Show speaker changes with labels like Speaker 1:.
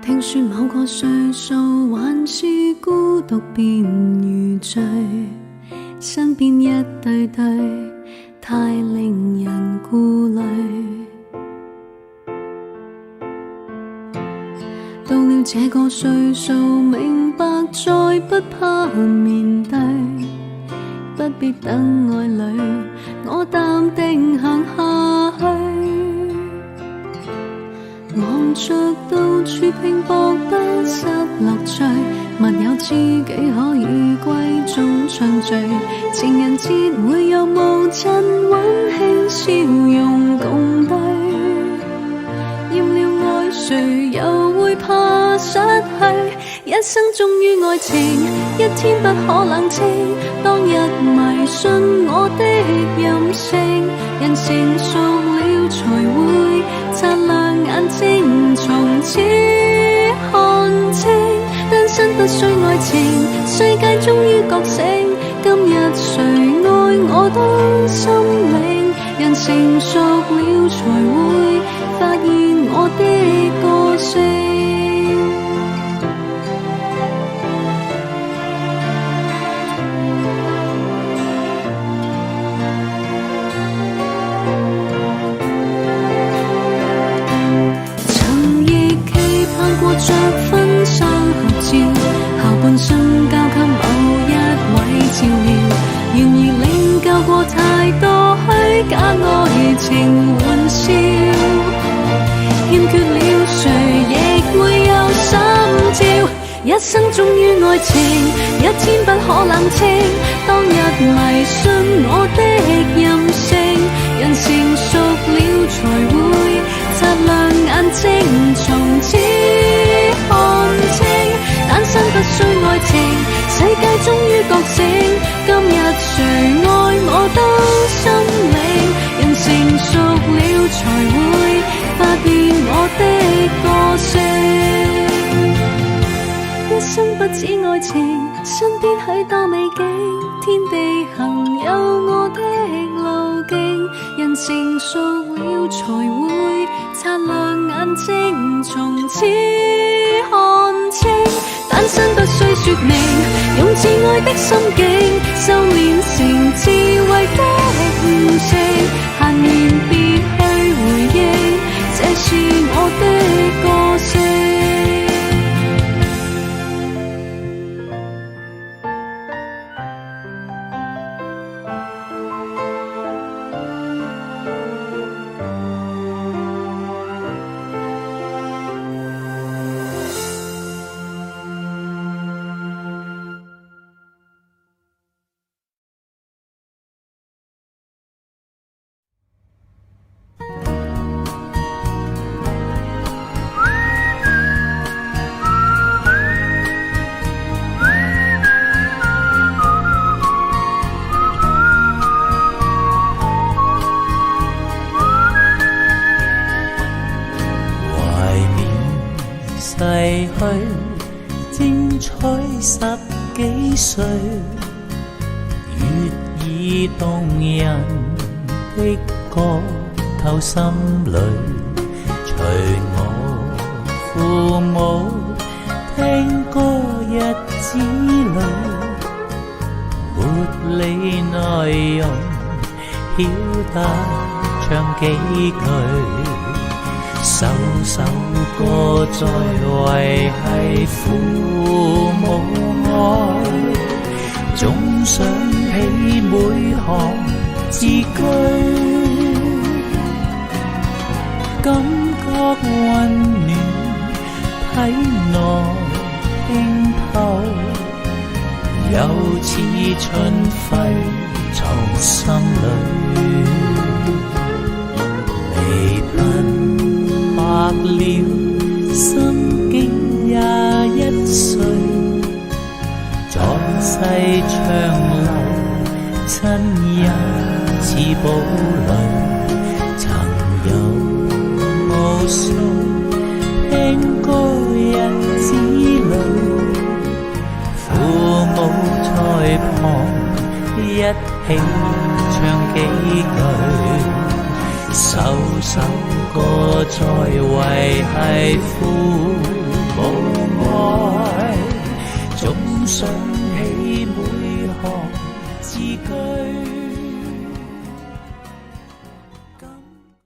Speaker 1: 聽說某個歲數還是孤獨便如醉，身邊一對對太令人顧慮。到了這個歲數，明白再不怕面對，不必等愛侶，我淡定行下去。忙着到處拼搏，不失樂趣，密友知己可以閨中暢聚，情人節會有無盡溫馨笑容共對。厭了愛誰又會怕失去？一生忠於愛情，一天不可冷清。當日迷信我的任性，人成熟了才會擦亮眼睛，從此看清。單身不需愛情，世界終於覺醒。今日誰愛我都心領，人成熟了才會發現我的個性。着婚紗合照，下半生交給某一位照料，然而領教過太多虛假愛情玩笑，欠缺了誰亦會有心照。一生忠於愛情，一天不可冷清。當日迷信我的任性，人成熟了才會擦亮眼睛，從此看清。單身不需愛情，世界終於覺醒。今日誰愛我都心領，人成熟了才會發現我的個性。一生不止愛情，身邊許多美景，天地行有我的路徑。人成熟了才會擦亮眼睛，從此看清。單身不需說明，用摯愛的心境，修煉成智慧的悟性。閒言別去回應，這是我的個性。逝去精彩十幾歲，悅耳動人的歌透心裏。隨我父母聽歌日子裏，沒理內容，曉得唱幾句。首首歌在維繫父母愛，總想起每行字句，感覺溫暖體內輕透，有似春暉藏心裏。離別白了心境21歲，在世長流親友似堡壘，曾有無數聽歌日子裏，父母在旁一起唱幾句。首首歌在維繫父
Speaker 2: 無愛，總想起每行字句。